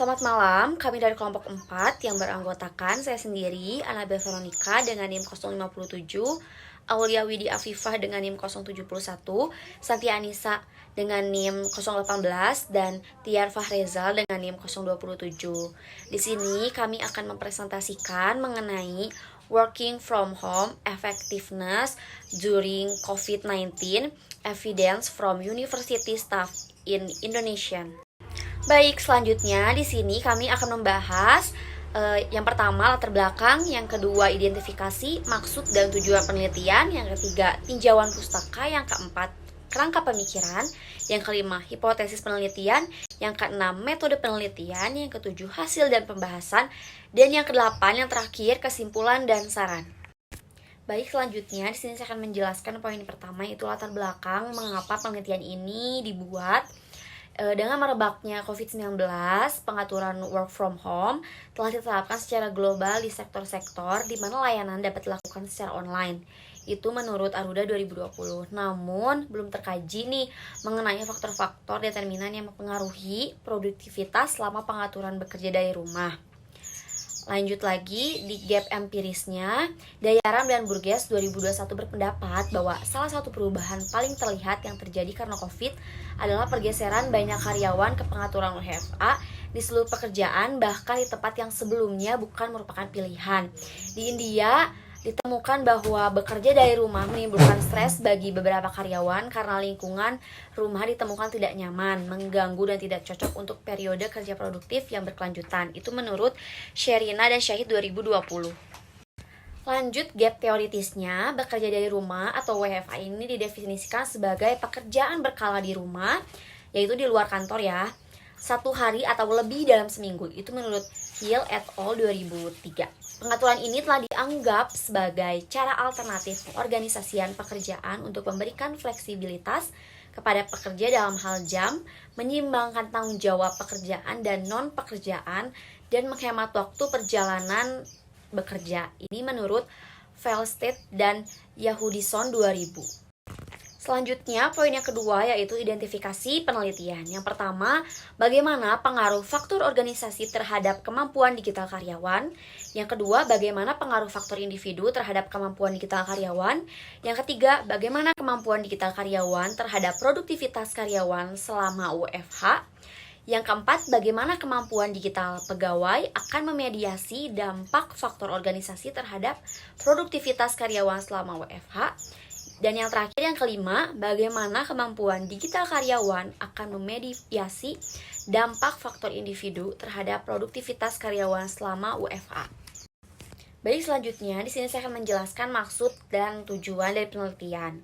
Selamat malam, kami dari kelompok 4 yang beranggotakan saya sendiri, Anabel Veronica dengan NIM 057, Aulia Widi Afifah dengan NIM 071, Santi Anissa dengan NIM 018, dan Tiar Fahrezal dengan NIM 027. Di sini kami akan mempresentasikan mengenai Working from Home Effectiveness during COVID-19, Evidence from University Staff in Indonesia. Baik, selanjutnya di sini kami akan membahas yang pertama latar belakang, yang kedua identifikasi, maksud dan tujuan penelitian, yang ketiga tinjauan pustaka, yang keempat kerangka pemikiran, yang kelima hipotesis penelitian, yang keenam metode penelitian, yang ketujuh hasil dan pembahasan, dan yang kedelapan yang terakhir kesimpulan dan saran. Baik, selanjutnya di sini saya akan menjelaskan poin pertama, yaitu latar belakang mengapa penelitian ini dibuat. Dengan merebaknya COVID-19, pengaturan work from home telah ditetapkan secara global di sektor-sektor di mana layanan dapat dilakukan secara online. Itu menurut Aruda 2020. Namun, belum terkaji nih mengenai faktor-faktor determinan yang mempengaruhi produktivitas selama pengaturan bekerja dari rumah. Lanjut lagi di gap empirisnya, Dayaram dan Burgess 2021 berpendapat bahwa salah satu perubahan paling terlihat yang terjadi karena COVID adalah pergeseran banyak karyawan ke pengaturan WFA di seluruh pekerjaan, bahkan di tempat yang sebelumnya bukan merupakan pilihan. Di India ditemukan bahwa bekerja dari rumah menimbulkan stres bagi beberapa karyawan karena lingkungan rumah ditemukan tidak nyaman, mengganggu, dan tidak cocok untuk periode kerja produktif yang berkelanjutan. Itu menurut Sherina dan Syahid 2020. Lanjut gap teoritisnya, bekerja dari rumah atau WFH ini didefinisikan sebagai pekerjaan berkala di rumah, yaitu di luar kantor ya, 1 hari atau lebih dalam seminggu. Itu menurut Hill et al. 2003. Pengaturan ini telah dianggap sebagai cara alternatif pengorganisasian pekerjaan untuk memberikan fleksibilitas kepada pekerja dalam hal jam, menyimbangkan tanggung jawab pekerjaan dan non-pekerjaan, dan menghemat waktu perjalanan bekerja. Ini menurut Felsted dan Yahudison 2000. Selanjutnya, poin yang kedua yaitu identifikasi penelitian. Yang pertama, bagaimana pengaruh faktor organisasi terhadap kemampuan digital karyawan. Yang kedua, bagaimana pengaruh faktor individu terhadap kemampuan digital karyawan. Yang ketiga, bagaimana kemampuan digital karyawan terhadap produktivitas karyawan selama WFH. Yang keempat, bagaimana kemampuan digital pegawai akan memediasi dampak faktor organisasi terhadap produktivitas karyawan selama WFH. Dan yang terakhir, yang kelima, bagaimana kemampuan digital karyawan akan memediasi dampak faktor individu terhadap produktivitas karyawan selama WFA. Baik, selanjutnya di sini saya akan menjelaskan maksud dan tujuan dari penelitian.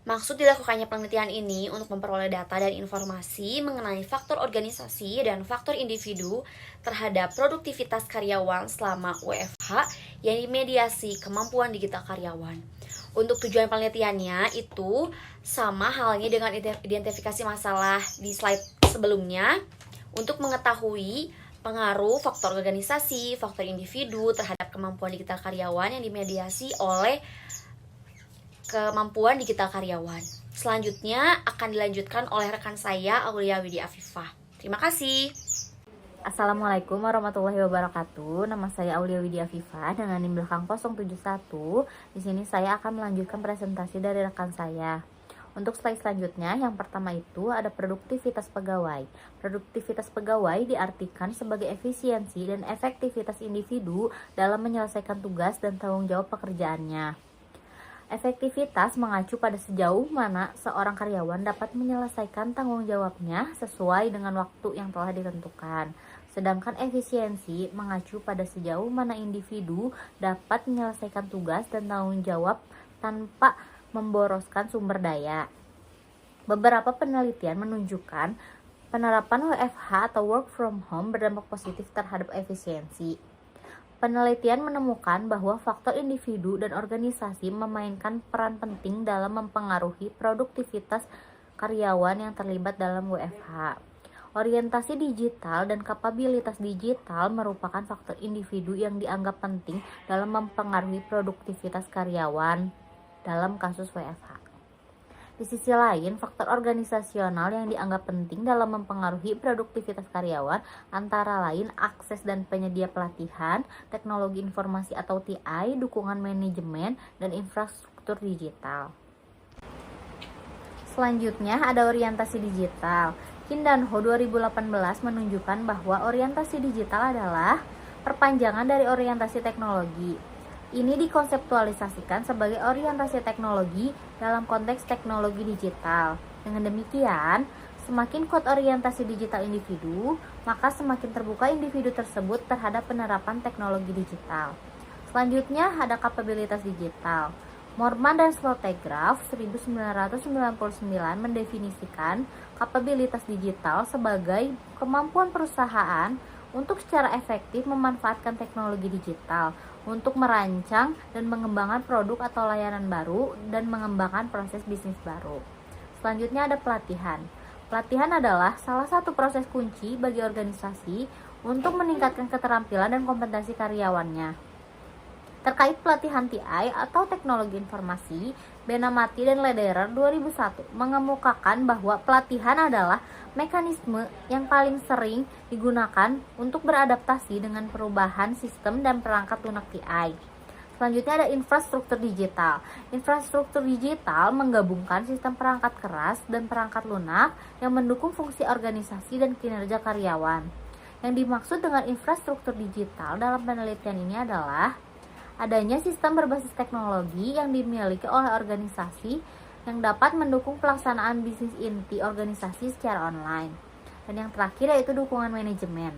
Maksud dilakukannya penelitian ini untuk memperoleh data dan informasi mengenai faktor organisasi dan faktor individu terhadap produktivitas karyawan selama WFH yang dimediasi kemampuan digital karyawan. Untuk tujuan penelitiannya itu sama halnya dengan identifikasi masalah di slide sebelumnya, untuk mengetahui pengaruh faktor organisasi, faktor individu terhadap kemampuan digital karyawan yang dimediasi oleh kemampuan digital karyawan. Selanjutnya akan dilanjutkan oleh rekan saya, Aulia Widi Afifah. Terima kasih. Assalamualaikum warahmatullahi wabarakatuh. Nama saya Aulia Widi Afifah dengan NIM belakang 071. Di sini saya akan melanjutkan presentasi dari rekan saya. Untuk slide selanjutnya, yang pertama itu ada produktivitas pegawai. Produktivitas pegawai diartikan sebagai efisiensi dan efektivitas individu dalam menyelesaikan tugas dan tanggung jawab pekerjaannya. Efektivitas mengacu pada sejauh mana seorang karyawan dapat menyelesaikan tanggung jawabnya sesuai dengan waktu yang telah ditentukan. Sedangkan efisiensi mengacu pada sejauh mana individu dapat menyelesaikan tugas dan tanggung jawab tanpa memboroskan sumber daya. Beberapa penelitian menunjukkan penerapan WFH atau work from home berdampak positif terhadap efisiensi. Penelitian menemukan bahwa faktor individu dan organisasi memainkan peran penting dalam mempengaruhi produktivitas karyawan yang terlibat dalam WFH. Orientasi digital dan kapabilitas digital merupakan faktor individu yang dianggap penting dalam mempengaruhi produktivitas karyawan dalam kasus WFH. Di sisi lain, faktor organisasional yang dianggap penting dalam mempengaruhi produktivitas karyawan antara lain akses dan penyedia pelatihan, teknologi informasi atau TI, dukungan manajemen, dan infrastruktur digital. Selanjutnya ada orientasi digital. Kindanho 2018 menunjukkan bahwa orientasi digital adalah perpanjangan dari orientasi teknologi. Ini dikonseptualisasikan sebagai orientasi teknologi dalam konteks teknologi digital. Dengan demikian, semakin kuat orientasi digital individu, maka semakin terbuka individu tersebut terhadap penerapan teknologi digital. Selanjutnya ada kapabilitas digital. Morman dan Slotegraph 1999 mendefinisikan kapabilitas digital sebagai kemampuan perusahaan untuk secara efektif memanfaatkan teknologi digital untuk merancang dan mengembangkan produk atau layanan baru dan mengembangkan proses bisnis baru. Selanjutnya ada pelatihan. Pelatihan adalah salah satu proses kunci bagi organisasi untuk meningkatkan keterampilan dan kompetensi karyawannya. Terkait pelatihan TI atau teknologi informasi, Benamati dan Lederer 2001 mengemukakan bahwa pelatihan adalah mekanisme yang paling sering digunakan untuk beradaptasi dengan perubahan sistem dan perangkat lunak TI. Selanjutnya ada infrastruktur digital. Infrastruktur digital menggabungkan sistem perangkat keras dan perangkat lunak yang mendukung fungsi organisasi dan kinerja karyawan. Yang dimaksud dengan infrastruktur digital dalam penelitian ini adalah adanya sistem berbasis teknologi yang dimiliki oleh organisasi yang dapat mendukung pelaksanaan bisnis inti organisasi secara online. Dan yang terakhir yaitu dukungan manajemen.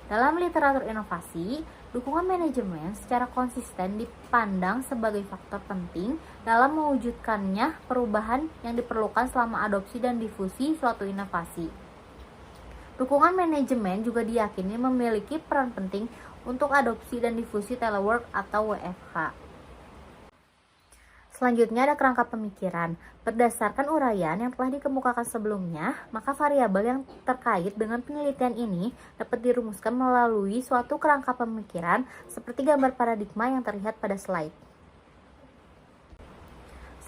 Dalam literatur inovasi, dukungan manajemen secara konsisten dipandang sebagai faktor penting dalam mewujudkannya perubahan yang diperlukan selama adopsi dan difusi suatu inovasi. Dukungan manajemen juga diyakini memiliki peran penting untuk adopsi dan difusi telework atau WFH. Selanjutnya ada kerangka pemikiran. Berdasarkan uraian yang telah dikemukakan sebelumnya, maka variabel yang terkait dengan penelitian ini dapat dirumuskan melalui suatu kerangka pemikiran seperti gambar paradigma yang terlihat pada slide.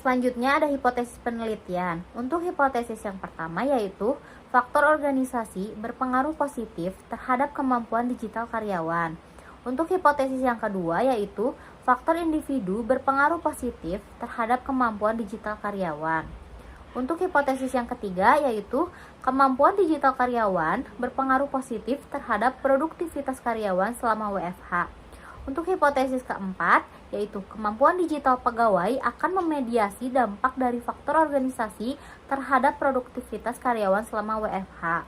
Selanjutnya ada hipotesis penelitian. Untuk hipotesis yang pertama yaitu faktor organisasi berpengaruh positif terhadap kemampuan digital karyawan. Untuk hipotesis yang kedua yaitu faktor individu berpengaruh positif terhadap kemampuan digital karyawan. Untuk hipotesis yang ketiga yaitu kemampuan digital karyawan berpengaruh positif terhadap produktivitas karyawan selama WFH. Untuk hipotesis keempat yaitu kemampuan digital pegawai akan memediasi dampak dari faktor organisasi terhadap produktivitas karyawan selama WFH.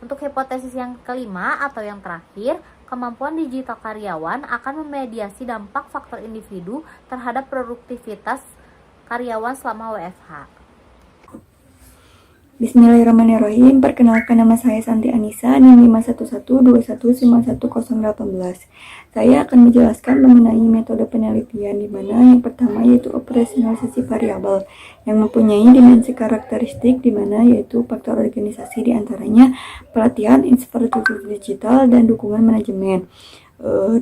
Untuk hipotesis yang kelima atau yang terakhir, kemampuan digital karyawan akan memediasi dampak faktor individu terhadap produktivitas karyawan selama WFH. Bismillahirrahmanirrahim. Perkenalkan, nama saya Santi Anissa, NIM 51121511018. Saya akan menjelaskan mengenai metode penelitian di mana yang pertama yaitu operasionalisasi variabel yang mempunyai dimensi karakteristik di mana yaitu faktor organisasi diantaranya pelatihan, infrastruktur digital, dan dukungan manajemen.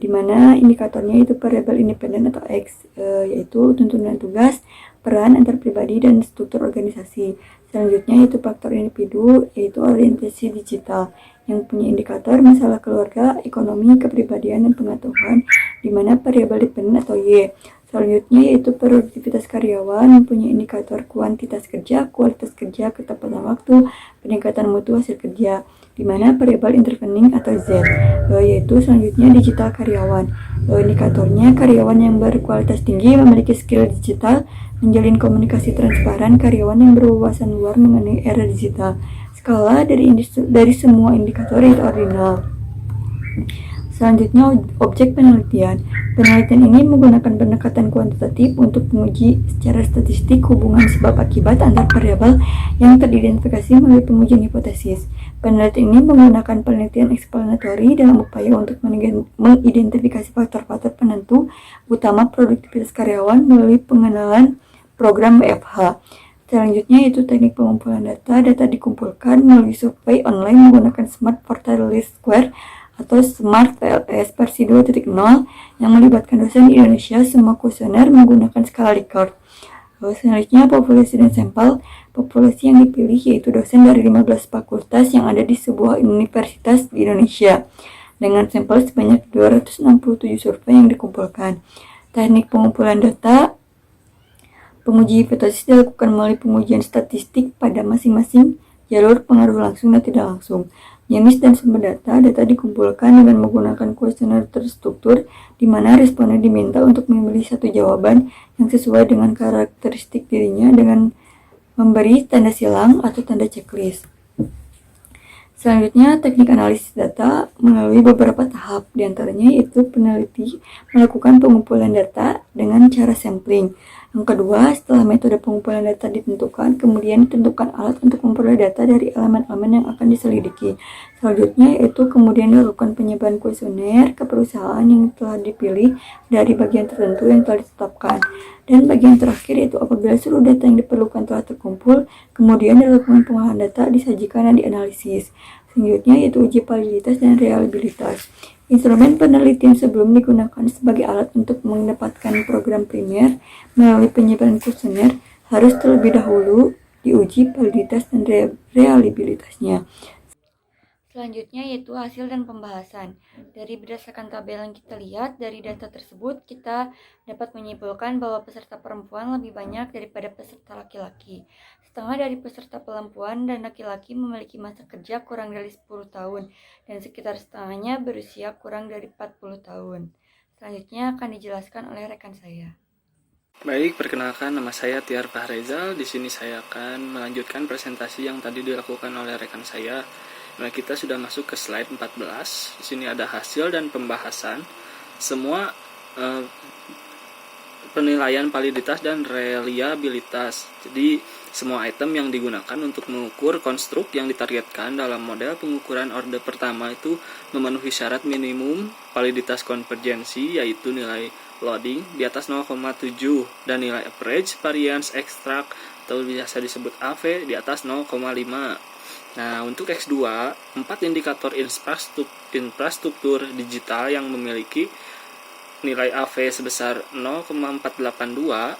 Di mana indikatornya itu variabel independen atau X, yaitu tuntunan tugas, peran antar pribadi, dan struktur organisasi. Selanjutnya yaitu faktor individu, yaitu orientasi digital yang punya indikator masalah keluarga, ekonomi, kepribadian, dan pengetahuan, di mana variabel dependen atau Y. Selanjutnya yaitu produktivitas karyawan mempunyai indikator kuantitas kerja, kualitas kerja, ketepatan waktu, peningkatan mutu hasil kerja, di mana variabel intervening atau Z. Yaitu selanjutnya digital karyawan. Indikatornya karyawan yang berkualitas tinggi, memiliki skill digital, menjalin komunikasi transparan, karyawan yang berwawasan luar mengenai era digital. Skala dari semua indikator itu ordinal. Selanjutnya objek penelitian. Penelitian ini menggunakan pendekatan kuantitatif untuk menguji secara statistik hubungan sebab akibat antar variabel yang teridentifikasi melalui pengujian hipotesis. Penelitian ini menggunakan penelitian eksploratory dalam upaya untuk mengidentifikasi faktor-faktor penentu utama produktivitas karyawan melalui pengenalan program WFH. Selanjutnya yaitu teknik pengumpulan data. Data dikumpulkan melalui survei online menggunakan Smart Portal Least Square atau Smart TLS versi 2.0 yang melibatkan dosen di Indonesia. Semua kuesioner menggunakan skala Likert. Lalu selanjutnya populasi dan sampel. Populasi yang dipilih yaitu dosen dari 15 fakultas yang ada di sebuah universitas di Indonesia. Dengan sampel sebanyak 267 survei yang dikumpulkan. Teknik pengumpulan data. Penguji hipotesis dilakukan melalui pengujian statistik pada masing-masing jalur pengaruh langsung dan tidak langsung. Jenis dan sumber data dikumpulkan dengan menggunakan kuesioner terstruktur di mana responden diminta untuk memilih satu jawaban yang sesuai dengan karakteristik dirinya dengan memberi tanda silang atau tanda checklist. Selanjutnya, teknik analisis data melalui beberapa tahap, diantaranya yaitu peneliti melakukan pengumpulan data dengan cara sampling. Yang kedua, setelah metode pengumpulan data ditentukan, kemudian ditentukan alat untuk memperoleh data dari elemen-elemen yang akan diselidiki. Selanjutnya, yaitu kemudian dilakukan penyebaran kuesioner ke perusahaan yang telah dipilih dari bagian tertentu yang telah ditetapkan. Dan bagian terakhir yaitu apabila seluruh data yang diperlukan telah terkumpul, kemudian dilakukan pengolahan data, disajikan dan dianalisis. Selanjutnya yaitu uji validitas dan reliabilitas. Instrumen penelitian sebelum digunakan sebagai alat untuk mendapatkan program primer melalui penyebaran kuesioner harus terlebih dahulu diuji validitas dan reliabilitasnya. Selanjutnya yaitu hasil dan pembahasan. Dari berdasarkan tabel yang kita lihat, dari data tersebut kita dapat menyimpulkan bahwa peserta perempuan lebih banyak daripada peserta laki-laki. Setengah dari peserta perempuan dan laki-laki memiliki masa kerja kurang dari 10 tahun dan sekitar setengahnya berusia kurang dari 40 tahun. Selanjutnya akan dijelaskan oleh rekan saya. Baik, perkenalkan nama saya Tiar Fahrezal. Di sini saya akan melanjutkan presentasi yang tadi dilakukan oleh rekan saya. Nah, kita sudah masuk ke slide 14. Di sini ada hasil dan pembahasan. Semua penilaian validitas dan reliabilitas. Jadi, semua item yang digunakan untuk mengukur konstruk yang ditargetkan dalam model pengukuran orde pertama itu memenuhi syarat minimum validitas konvergensi, yaitu nilai loading di atas 0,7 dan nilai average variance extract atau biasa disebut AV di atas 0,5. Nah, untuk X2, 4 indikator infrastruktur digital yang memiliki nilai AV sebesar 0,482.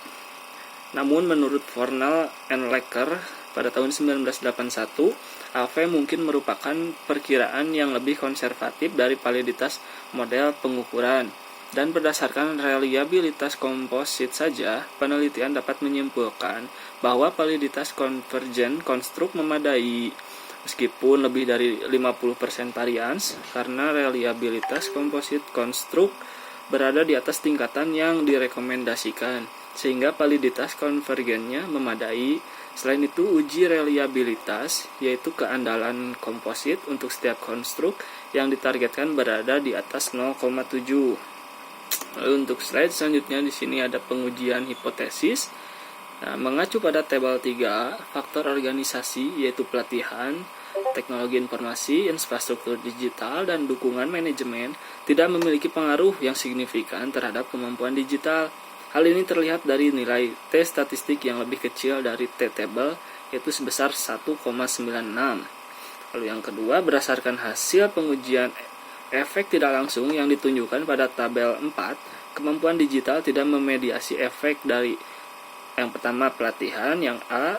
Namun menurut Fornell and Lecker pada tahun 1981, AV mungkin merupakan perkiraan yang lebih konservatif dari validitas model pengukuran. Dan berdasarkan reliabilitas komposit saja, penelitian dapat menyimpulkan bahwa validitas konvergen konstruk memadai, meskipun lebih dari 50% varians, karena reliabilitas komposit konstruk berada di atas tingkatan yang direkomendasikan, sehingga validitas konvergennya memadai. Selain itu, uji reliabilitas, yaitu keandalan komposit untuk setiap konstruk yang ditargetkan berada di atas 0,7. Lalu untuk slide selanjutnya di sini ada pengujian hipotesis. Nah, mengacu pada tabel 3, faktor organisasi yaitu pelatihan, teknologi informasi, infrastruktur digital, dan dukungan manajemen tidak memiliki pengaruh yang signifikan terhadap kemampuan digital. Hal ini terlihat dari nilai T statistik yang lebih kecil dari T table, yaitu sebesar 1,96. Lalu yang kedua, berdasarkan hasil pengujian efek tidak langsung yang ditunjukkan pada tabel 4, kemampuan digital tidak memediasi efek dari yang pertama pelatihan, yang A,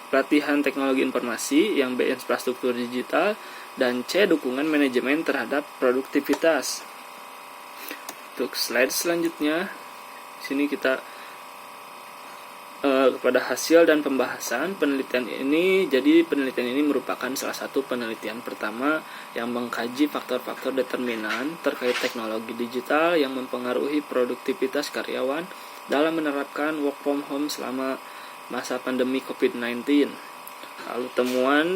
pelatihan teknologi informasi, yang B, infrastruktur digital, dan C, dukungan manajemen terhadap produktivitas. Untuk slide selanjutnya, di sini kita kepada hasil dan pembahasan penelitian ini. Jadi penelitian ini merupakan salah satu penelitian pertama yang mengkaji faktor-faktor determinan terkait teknologi digital yang mempengaruhi produktivitas karyawan dalam menerapkan work from home selama masa pandemi COVID-19. Lalu temuan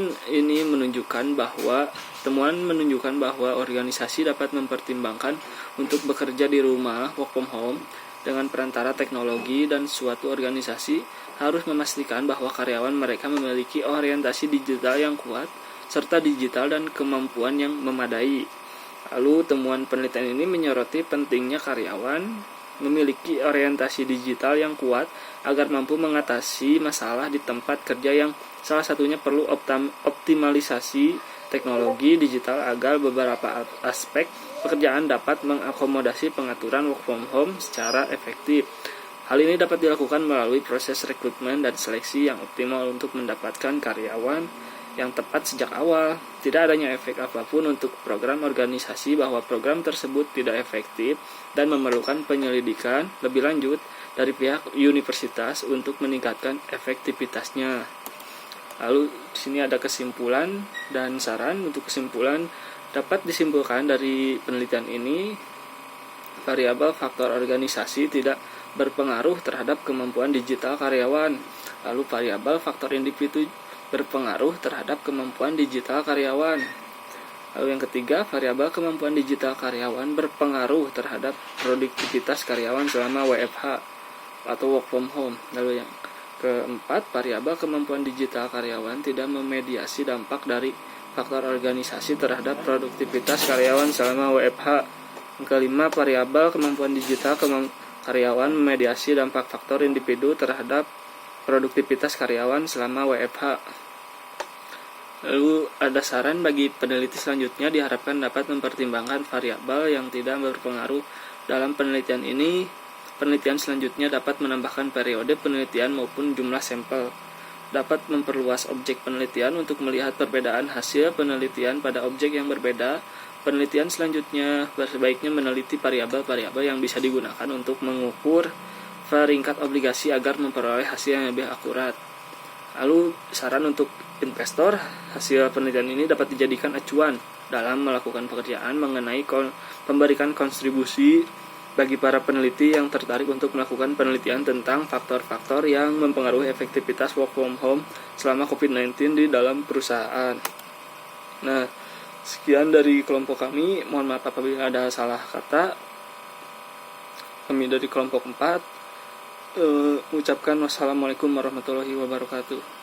menunjukkan bahwa organisasi dapat mempertimbangkan untuk bekerja di rumah work from home dengan perantara teknologi, dan suatu organisasi harus memastikan bahwa karyawan mereka memiliki orientasi digital yang kuat serta digital dan kemampuan yang memadai. Lalu temuan penelitian ini menyoroti pentingnya karyawan memiliki orientasi digital yang kuat agar mampu mengatasi masalah di tempat kerja yang salah satunya perlu optimalisasi teknologi digital agar beberapa aspek pekerjaan dapat mengakomodasi pengaturan work from home secara efektif. Hal ini dapat dilakukan melalui proses rekrutmen dan seleksi yang optimal untuk mendapatkan karyawan yang tepat sejak awal. Tidak adanya efek apapun untuk program organisasi bahwa program tersebut tidak efektif dan memerlukan penyelidikan lebih lanjut dari pihak universitas untuk meningkatkan efektivitasnya. Lalu di sini ada kesimpulan dan saran. Untuk kesimpulan, dapat disimpulkan dari penelitian ini, variabel faktor organisasi tidak berpengaruh terhadap kemampuan digital karyawan. Lalu variabel faktor individu berpengaruh terhadap kemampuan digital karyawan. Lalu yang ketiga, variabel kemampuan digital karyawan berpengaruh terhadap produktivitas karyawan selama WFH atau work from home. Lalu yang keempat, variabel kemampuan digital karyawan tidak memediasi dampak dari faktor organisasi terhadap produktivitas karyawan selama WFH. Yang kelima, variabel kemampuan digital karyawan memediasi dampak faktor individu terhadap produktivitas karyawan selama WFH. Lalu ada saran bagi peneliti selanjutnya, diharapkan dapat mempertimbangkan variabel yang tidak berpengaruh dalam penelitian ini. Penelitian selanjutnya dapat menambahkan periode penelitian maupun jumlah sampel. Dapat memperluas objek penelitian untuk melihat perbedaan hasil penelitian pada objek yang berbeda. Penelitian selanjutnya sebaiknya meneliti variabel-variabel yang bisa digunakan untuk mengukur peringkat obligasi agar memperoleh hasil yang lebih akurat. Lalu saran untuk investor, hasil penelitian ini dapat dijadikan acuan dalam melakukan pekerjaan mengenai memberikan kontribusi bagi para peneliti yang tertarik untuk melakukan penelitian tentang faktor-faktor yang mempengaruhi efektivitas work from home selama COVID-19 di dalam perusahaan. Nah, sekian dari kelompok kami. Mohon maaf apabila ada salah kata. Kami dari kelompok 4 ucapkan wassalamualaikum warahmatullahi wabarakatuh.